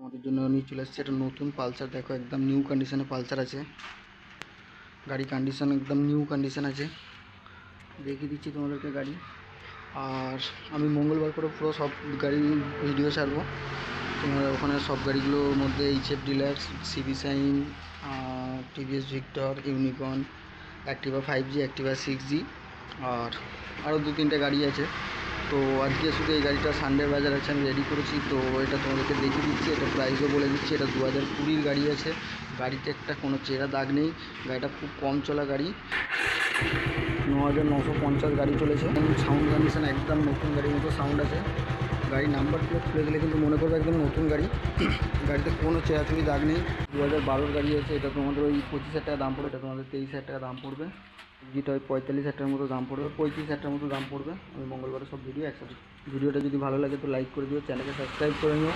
তোমাদের জন্য নিয়ে চলে এসেছি একটা নতুন পালসার। দেখো একদম নিউ কন্ডিশনে পালসার আছে, গাড়ি কন্ডিশন একদম নিউ কন্ডিশন আছে। দেখিয়ে দিচ্ছি তোমাদেরকে গাড়ি। আর আমি মঙ্গলবার করে পুরো সব গাড়ি ভিডিও ছাড়বো। তোমার ওখানে সব গাড়িগুলোর মধ্যে HF deluxe, CB shine, TVS victor, unicorn, activa 5G, activa 6G, আর আরও 2-3টে গাড়ি আছে। তো আজকে শুধু এই গাড়িটা সানডে বাজার আছে, আমি রেডি করেছি। তো এটা তোমাদেরকে দেখিয়ে দিচ্ছি, এটা প্রাইসও বলে দিচ্ছি। এটা 2020 গাড়ি আছে, গাড়িতে একটা কোনো চেরা দাগ নেই। গাড়িটা খুব কম চলা গাড়ি, 9950 গাড়ি চলেছে। সাউন্ড কন্ডিশন একদম নতুন গাড়ির মতো সাউন্ড আছে। গাড়ির নাম্বার প্লেট খুলে দিলে কিন্তু মনে করবে একদম নতুন গাড়ি। গাড়িতে কোনো চেরাচুরি দাগ নেই। 2012 গাড়ি আছে। এটা তোমাদের ওই 25,000 টাকা দাম পড়বে। এটা তোমাদের 23,000 টাকা দাম পড়বে। যেটা ওই 45,000 টাকার মতো দাম পড়বে, 35,000 টাকার মতো দাম পড়বে। আমি মঙ্গলবারে সব ভিডিও একসাথে। ভিডিওটা যদি ভালো লাগে তো লাইক করে দিও, চ্যানেলকে সাবস্ক্রাইব করে নিও।